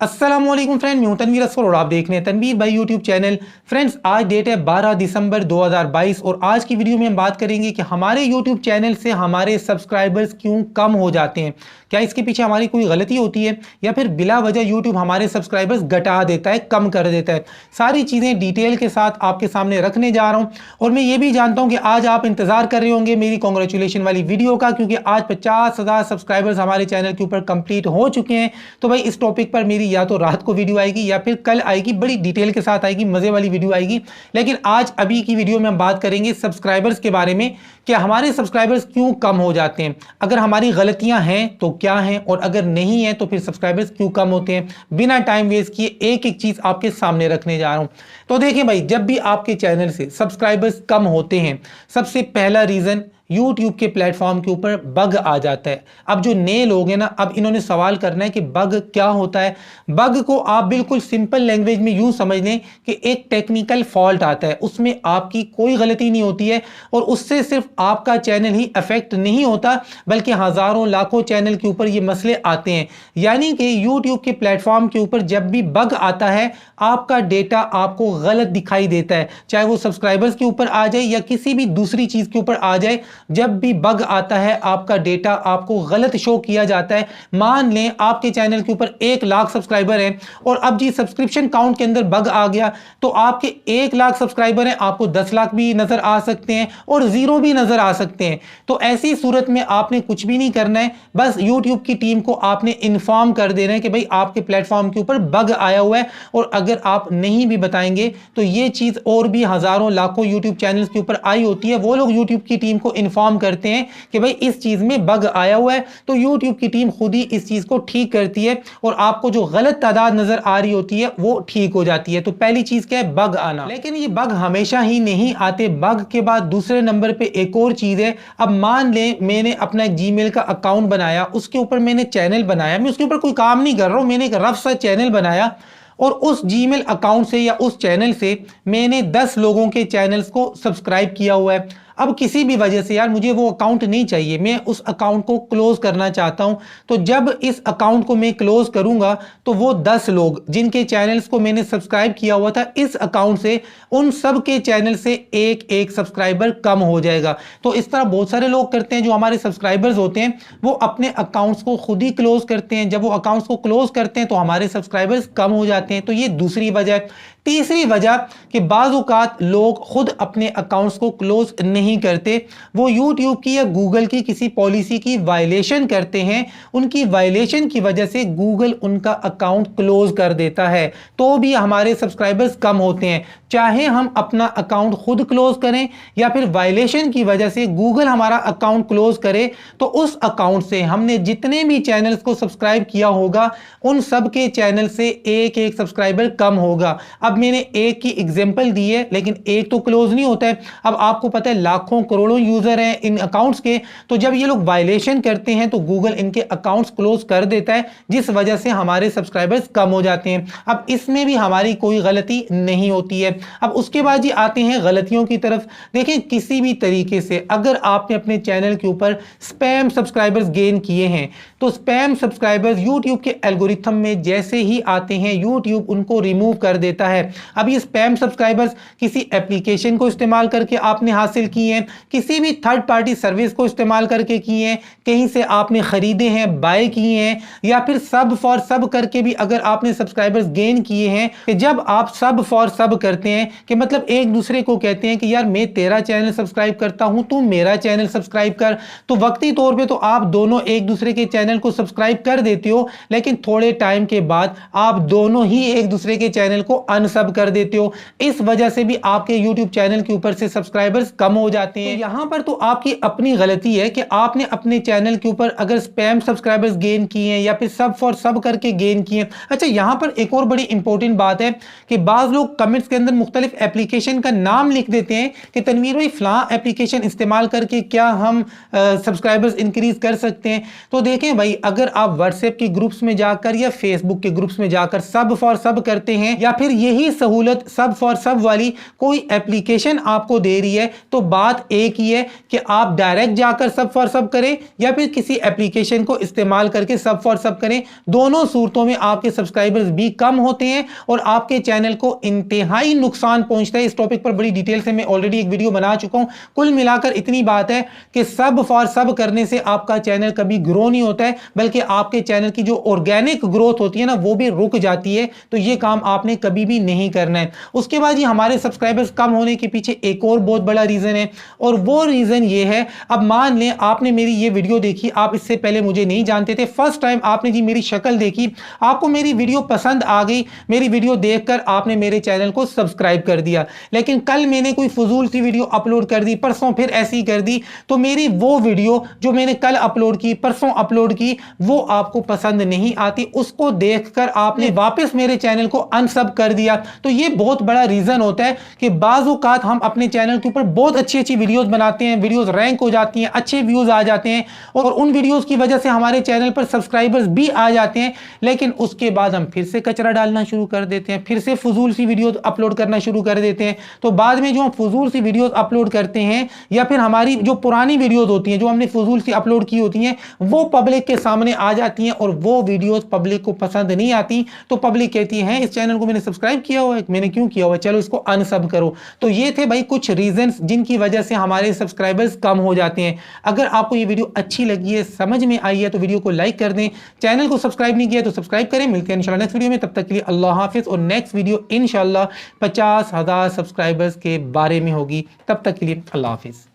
अस्सलामुअलैकुम फ्रेंड, मैं हूं तनवीर असफर और आप देख रहे हैं तनवीर भाई यूट्यूब चैनल। फ्रेंड्स, आज डेट है 12 दिसंबर 2022 और आज की वीडियो में हम बात करेंगे कि हमारे यूट्यूब चैनल से हमारे सब्सक्राइबर्स क्यों कम हो जाते हैं। क्या इसके पीछे हमारी कोई गलती होती है या फिर बिला वजह यूट्यूब हमारे सब्सक्राइबर्स घटा देता है, कम कर देता है। सारी चीज़ें डिटेल के साथ आपके सामने रखने जा रहा हूँ और मैं ये भी जानता हूँ कि आज आप इंतज़ार कर रहे होंगे मेरी कॉन्ग्रेचुलेशन वाली वीडियो का, क्योंकि आज 50,000 सब्सक्राइबर्स हमारे चैनल के ऊपर कंप्लीट हो चुके हैं। तो भाई इस टॉपिक पर मेरी या तो रात को वीडियो आएगी या फिर कल आएगी, बड़ी डिटेल के साथ आएगी, मजे वाली वीडियो आएगी। लेकिन आज अभी की वीडियो में हम बात करेंगे सब्सक्राइबर्स के बारे में कि हमारे सब्सक्राइबर्स क्यों कम हो जाते हैं, अगर हमारी गलतियां हैं तो क्या हैं, और अगर नहीं है तो फिर सब्सक्राइबर्स क्यों कम होते हैं। बिना टाइम वेस्ट किए एक एक चीज आपके सामने रखने जा रहा हूं। तो देखिए भाई, जब भी आपके चैनल से सब्सक्राइबर्स कम होते हैं, सबसे पहला रीजन YouTube के प्लेटफॉर्म के ऊपर बग आ जाता है। अब जो नए लोग हैं ना, अब इन्होंने सवाल करना है कि बग क्या होता है। बग को आप बिल्कुल सिंपल लैंग्वेज में यूं समझ लें कि एक टेक्निकल फॉल्ट आता है, उसमें आपकी कोई गलती नहीं होती है और उससे सिर्फ आपका चैनल ही अफेक्ट नहीं होता बल्कि हजारों लाखों चैनल के ऊपर ये मसले आते हैं। यानी कि YouTube के प्लेटफॉर्म के ऊपर जब भी बग आता है, आपका डेटा आपको गलत दिखाई देता है, चाहे वो सब्सक्राइबर्स के ऊपर आ जाए या किसी भी दूसरी चीज के ऊपर आ जाए। जब भी बग आता है आपका डेटा आपको गलत शो किया जाता है। मान लें आपके चैनल के ऊपर 1 लाख सब्सक्राइबर हैं और अब जी सब्सक्रिप्शन काउंट के अंदर बग आ गया, तो आपके 1 लाख सब्सक्राइबर हैं, आपको 10 लाख भी नजर आ सकते हैं और 0 भी नजर आ सकते हैं। तो ऐसी सूरत में आपने कुछ भी नहीं करना है, बस YouTube की टीम को आपने इन्फॉर्म कर देना है कि भाई आपके प्लेटफॉर्म के ऊपर बग आया हुआ है। और अगर आप नहीं भी बताएंगे तो ये चीज और भी हजारों लाखों YouTube चैनल्स के ऊपर आई होती है। वो लोग YouTube की टीम को इन्फॉर्म करते हैं कि भाई इस चीज में बग आया हुआ है, तो YouTube की टीम खुद ही इस चीज को ठीक करती है और आपको जो गलत तादाद नजर आ रही होती है वो ठीक हो जाती है। तो पहली चीज क्या है? बग आना। लेकिन ये बग हमेशा ही नहीं आते। बग के बाद दूसरे नंबर पे एक और चीज है। अब मान लें मैंने अपना एक जीमेल का अकाउंट बनाया, उसके ऊपर मैंने चैनल बनाया, मैं उसके ऊपर कोई काम नहीं कर रहा हूं, मैंने एक रफ सा चैनल बनाया और उस जीमेल अकाउंट से या उस चैनल से मैंने 10 लोगों के चैनल्स को सब्सक्राइब किया हुआ है। अब किसी भी वजह से यार मुझे वो अकाउंट नहीं चाहिए, मैं उस अकाउंट को क्लोज करना चाहता हूं। तो जब इस अकाउंट को मैं क्लोज करूंगा तो वो 10 लोग जिनके चैनल्स को मैंने सब्सक्राइब किया हुआ था इस अकाउंट से, उन सब के चैनल से एक एक सब्सक्राइबर कम हो जाएगा। तो इस तरह बहुत सारे लोग करते हैं, जो हमारे सब्सक्राइबर्स होते हैं वो अपने अकाउंट्स को खुद ही क्लोज करते हैं। जब वो अकाउंट्स को क्लोज करते हैं तो हमारे सब्सक्राइबर्स कम हो जाते हैं। तो ये दूसरी वजह है। तीसरी वजह कि बाज़ औक़ात लोग खुद अपने अकाउंट्स को क्लोज नहीं करते, वो YouTube की या गूगल की किसी पॉलिसी की वायलेशन करते हैं। उनकी वायलेशन की वजह से गूगल उनका अकाउंट क्लोज कर देता है, तो भी हमारे सब्सक्राइबर्स कम होते हैं। चाहे हम अपना अकाउंट खुद क्लोज करें या फिर वायलेशन की वजह से गूगल हमारा अकाउंट क्लोज करे, तो उस अकाउंट से हमने जितने भी चैनल्स को सब्सक्राइब किया होगा उन सब के चैनल से एक एक सब्सक्राइबर कम होगा। अब मैंने एक की एग्जांपल दी है, लेकिन एक तो क्लोज नहीं होता है। अब आपको पता है लाखों करोड़ों यूजर हैं इन अकाउंट्स के, तो जब ये लोग वायलेशन करते हैं तो गूगल इनके अकाउंट्स क्लोज कर देता है, जिस वजह से हमारे सब्सक्राइबर्स कम हो जाते हैं। अब इसमें भी हमारी कोई गलती नहीं होती है। अब उसके बाद जी आते हैं गलतियों की तरफ। देखें, किसी भी तरीके से अगर आपने अपने चैनल के ऊपर स्पैम सब्सक्राइबर्स गेन किए हैं, तो स्पैम सब्सक्राइबर्स यूट्यूब के एल्गोरिथम में जैसे ही आते हैं यूट्यूब उनको रिमूव कर देता है। अब ये स्पैम सब्सक्राइबर्स किसी एप्लीकेशन को इस्तेमाल करके आपने हासिल किए हैं, किसी भी थर्ड पार्टी सर्विस को इस्तेमाल करके किए हैं, कहीं से आपने खरीदे हैं, बाय किए हैं, या फिर सब फॉर सब करके भी अगर आपने सब्सक्राइबर्स गेन किए हैं। कि जब आप सब फॉर सब करते हैं कि मतलब एक दूसरे को कहते हैं कि यार मैं तेरा चैनल सब्सक्राइब करता हूं, तू मेरा चैनल सब्सक्राइब कर, तो वक्ती तौर पे तो आप दोनों एक दूसरे के चैनल को सब्सक्राइब कर देते हो, लेकिन थोड़े टाइम के बाद आप दोनों ही एक दूसरे के चैनल को अनसब कर देते हो। इस वजह से भी आपके YouTube चैनल के ऊपर से सब्सक्राइबर्स कम हो जाते हैं। तो यहां पर तो आपकी अपनी गलती है कि आपने अपने चैनल के ऊपर अगर स्पैम सब्सक्राइबर्स गेन किए हैं या फिर सब फॉर सब करके गेन किए। अच्छा, यहां पर एक और बड़ी इंपॉर्टेंट बात है कि बाज लोग कमेंट्स के अंदर मुख्तलिफ एप्लीकेशन का नाम लिख देते हैं कि तनवीर भाई फलां एप्लीकेशन इस्तेमाल करके क्या हम सब्सक्राइबर्स इंक्रीज कर सकते हैं। तो देखें भाई, अगर आप व्हाट्सएप के ग्रुप्स में जाकर या फेसबुक के ग्रुप्स में जाकर सब फॉर सब करते हैं या फिर यही सहूलत सब फॉर सब वाली कोई एप्लीकेशन आपको दे रही है, तो बात एक ही है कि आप डायरेक्ट जाकर सब फॉर सब करें या फिर किसी एप्लीकेशन को इस्तेमाल करके सब फॉर सब करें। दोनों सूरतों में आपके सब्सक्राइबर्स भी कम होते हैं और आपके चैनल को इंतहाई नुकसान पहुंचता है। इस टॉपिक पर बड़ी डिटेल से मैं ऑलरेडी एक वीडियो बना चुका हूं। कुल मिलाकर इतनी बात है कि सब फॉर सब करने से आपका चैनल कभी ग्रो नहीं होता है, बल्कि आपके चैनल की जो ऑर्गेनिक ग्रोथ होती है ना, वो भी रुक जाती है। तो ये काम आपने कभी भी नहीं करना है। उसके बाद ये हमारे सब्सक्राइबर्स कम होने के पीछे एक और बहुत बड़ा रीजन है, और वो रीजन ये है, अब मान लें आपने मेरी ये वीडियो देखी, आप इससे पहले मुझे नहीं जानते थे, फर्स्ट टाइम आपने जी मेरी शक्ल देखी, आपको मेरी वीडियो पसंद आ गई, मेरी वीडियो देखकर आपने मेरे चैनल को सब्सक्राइब कर दिया। लेकिन कल मैंने कोई फजूल सी वीडियो अपलोड कर दी, परसों फिर ऐसी कर दी, तो मेरी वो वीडियो जो मैंने कल अपलोड की, परसों अपलोड की, वो आपको पसंद नहीं आती, उसको देखकर आपने वापस मेरे चैनल को अनसब कर दिया। तो ये बहुत बड़ा रीजन होता है कि बाज़ औक़ात हम अपने चैनल के ऊपर बहुत अच्छी अच्छी वीडियोस बनाते हैं, वीडियोस रैंक हो जाती हैं, अच्छे व्यूज आ जाते हैं, और उन वीडियोस की वजह से हमारे चैनल पर सब्सक्राइबर्स भी आ जाते हैं। लेकिन उसके बाद हम फिर से कचरा डालना शुरू कर देते हैं, फिर से फजूल सी वीडियोस अपलोड करना शुरू कर देते हैं। तो बाद में जो हम फजूल सी वीडियोस अपलोड करते हैं, या फिर हमारी जो पुरानी वीडियोस होती हैं जो हमने फजूल सी अपलोड की होती हैं, वो पब्लिक के सामने आ जाती हैं, और वो वीडियोस पब्लिक को पसंद नहीं आती। तो पब्लिक कहती है इस चैनल को मैंने सब्सक्राइब किया हुआ है, मैंने क्यों किया हुआ है, चलो इसको अनसब करो। तो ये थे भाई कुछ रीजंस जिनकी वजह से हमारे सब्सक्राइबर्स कम हो जाते हैं। अगर आपको ये वीडियो अच्छी लगी है, समझ में आई है, तो वीडियो को लाइक कर दें, चैनल को सब्सक्राइब नहीं किया तो सब्सक्राइब करें। मिलते हैं इंशाल्लाह नेक्स्ट वीडियो में, तब तक के लिए अल्लाह हाफिज। और नेक्स्ट वीडियो इंशाल्लाह 50,000 सब्सक्राइबर्स के बारे में होगी। तब तक के लिए अल्लाह हाफिज।